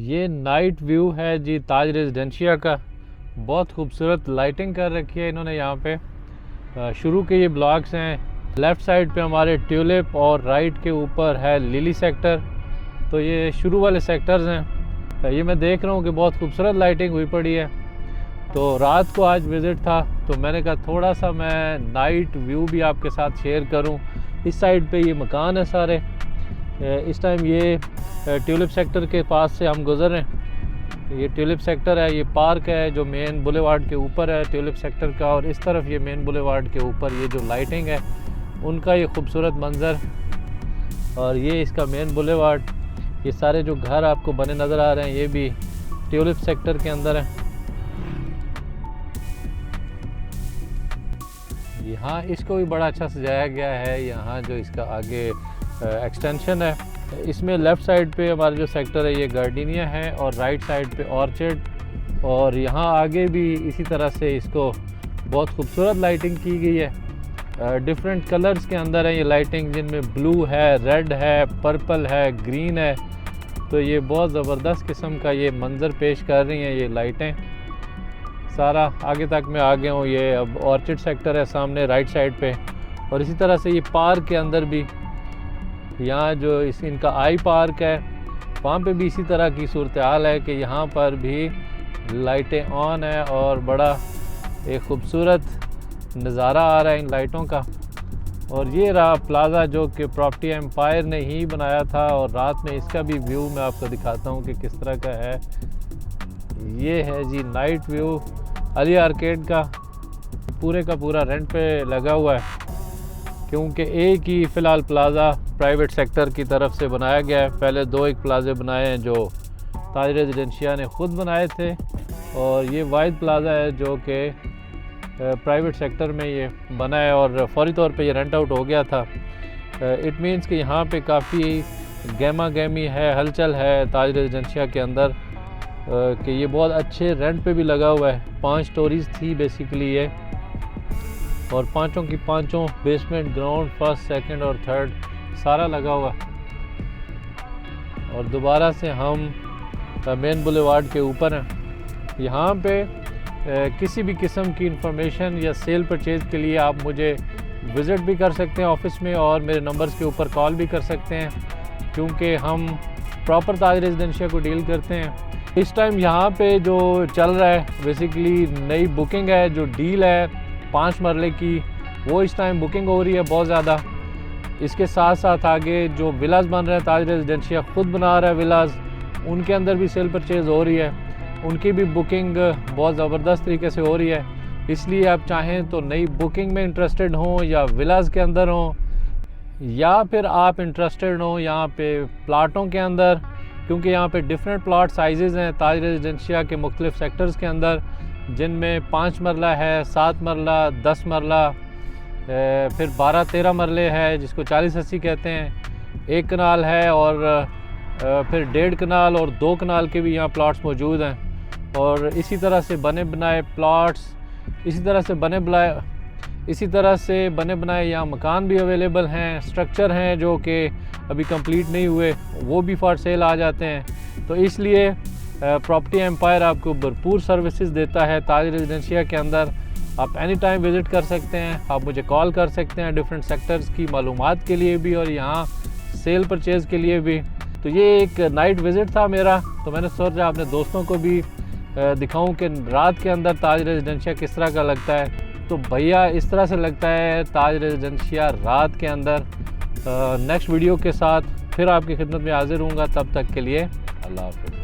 ये night view है जी ताज residencia का। बहुत खूबसूरत लाइटिंग कर रखी है इन्होंने यहाँ पे। शुरू के ये ब्लॉक्स हैं, लेफ़्ट साइड पे हमारे ट्यूलिप और राइट के ऊपर है लिली सेक्टर। तो ये शुरू वाले सेक्टर्स हैं। ये मैं देख रहा हूँ कि बहुत खूबसूरत लाइटिंग हुई पड़ी है। तो रात को आज विज़िट था तो मैंने कहा थोड़ा सा मैं नाइट व्यू भी आपके साथ शेयर करूँ। इस साइड पे ये मकान है सारे। इस टाइम ये ट्यूलिप सेक्टर के पास से हम गुज़र रहे हैं। ये ट्यूलिप सेक्टर है, ये पार्क है जो मेन बुलेवार्ड के ऊपर है ट्यूलिप सेक्टर का, और इस तरफ ये मेन बुलेवार्ड के ऊपर ये जो लाइटिंग है उनका ये खूबसूरत मंज़र। और ये इसका मेन बुलेवार्ड, ये सारे जो घर आपको बने नज़र आ रहे हैं ये भी ट्यूलिप सेक्टर के अंदर है। यहाँ इसको भी बड़ा अच्छा सजाया गया है। यहाँ जो इसका आगे एक्सटेंशन है, इसमें लेफ़्ट साइड पे हमारा जो सेक्टर है ये गार्डनिया है और राइट साइड पे ऑर्चिड। और यहाँ आगे भी इसी तरह से इसको बहुत खूबसूरत लाइटिंग की गई है। डिफरेंट कलर्स के अंदर है ये लाइटिंग, जिनमें ब्लू है, रेड है, पर्पल है, ग्रीन है। तो ये बहुत ज़बरदस्त किस्म का ये मंज़र पेश कर रही हैं ये लाइटें। सारा आगे तक मैं आ गया हूँ। ये अब ऑर्चिड सेक्टर है सामने राइट साइड पे, और इसी तरह से ये पार्क के अंदर भी यहाँ जो इनका आई पार्क है वहाँ पे भी इसी तरह की सूरत हाल है कि यहाँ पर भी लाइटें ऑन है और बड़ा एक ख़ूबसूरत नज़ारा आ रहा है इन लाइटों का। और ये रहा प्लाज़ा जो कि प्रॉपर्टी एम्पायर ने ही बनाया था, और रात में इसका भी व्यू मैं आपको दिखाता हूँ कि किस तरह का है। ये है जी नाइट व्यू अली आर्केड का। पूरे का पूरा रेंट पे लगा हुआ है क्योंकि एक ही फ़िलहाल प्लाज़ा प्राइवेट सेक्टर की तरफ से बनाया गया है। पहले एक प्लाज़े बनाए हैं जो ताज रेजिडेंशिया ने ख़ुद बनाए थे, और ये वाहिद प्लाज़ा है जो कि प्राइवेट सेक्टर में ये बना है और फौरी तौर पे ये रेंट आउट हो गया था। इट मींस कि यहाँ पे काफ़ी गहमा गहमी है, हलचल है ताज रेजिडेंशिया के अंदर, कि ये बहुत अच्छे रेंट पे भी लगा हुआ है। 5 स्टोरीज़ थी बेसिकली ये, और पाँचों की पाँचों बेसमेंट, ग्राउंड, फर्स्ट, सेकंड और थर्ड सारा लगा हुआ। और दोबारा से हम मेन बुलेवार्ड के ऊपर हैं। यहाँ पे किसी भी किस्म की इंफॉर्मेशन या सेल परचेज़ के लिए आप मुझे विज़िट भी कर सकते हैं ऑफ़िस में, और मेरे नंबर्स के ऊपर कॉल भी कर सकते हैं, क्योंकि हम प्रॉपर ताज रेजिडेंशिया को डील करते हैं। इस टाइम यहाँ पे जो चल रहा है बेसिकली नई बुकिंग है, जो डील है 5 मरले की, वो इस टाइम बुकिंग हो रही है बहुत ज़्यादा। इसके साथ साथ आगे जो विलास बन रहे हैं, ताज रेजिडेंशिया ख़ुद बना रहा है विलास, उनके अंदर भी सेल परचेज़ हो रही है। उनकी भी बुकिंग बहुत ज़बरदस्त तरीके से हो रही है। इसलिए आप चाहें तो नई बुकिंग में इंटरेस्टेड हों या विलास के अंदर हों, या फिर आप इंटरेस्टेड हों यहाँ पे प्लाटों के अंदर, क्योंकि यहाँ पे डिफरेंट प्लाट साइजेज़ हैं ताज रेजिडेंशिया के मुख्तलिफ सेक्टर्स के अंदर, जिनमें 5 मरला है, 7 मरला, 10 मरला, फिर 12-13 मरले है जिसको 40-80 कहते हैं, 1 कनाल है, और फिर 1.5 कनाल और 2 कनाल के भी यहाँ प्लाट्स मौजूद हैं। और इसी तरह से बने बनाए प्लाट्स, इसी तरह से बने बनाए यहाँ मकान भी अवेलेबल हैं, स्ट्रक्चर हैं जो कि अभी कंप्लीट नहीं हुए, वो भी फॉर सेल आ जाते हैं। तो इसलिए प्रॉपर्टी एम्पायर आपको भरपूर सर्विसेज देता है ताज रेजिडेंशिया के अंदर। आप एनी टाइम विज़िट कर सकते हैं, आप मुझे कॉल कर सकते हैं डिफरेंट सेक्टर्स की मालूमात के लिए भी और यहाँ सेल परचेज़ के लिए भी। तो ये एक नाइट विज़िट था मेरा, तो मैंने सोचा अपने दोस्तों को भी दिखाऊं कि रात के अंदर ताज रेजिडेंशिया किस तरह का लगता है। तो भैया इस तरह से लगता है ताज रेजिडेंशिया रात के अंदर। नेक्स्ट वीडियो के साथ फिर आपकी खिदमत में हाजिर हूँगा, तब तक के लिए अल्लाह हाफ़िज़।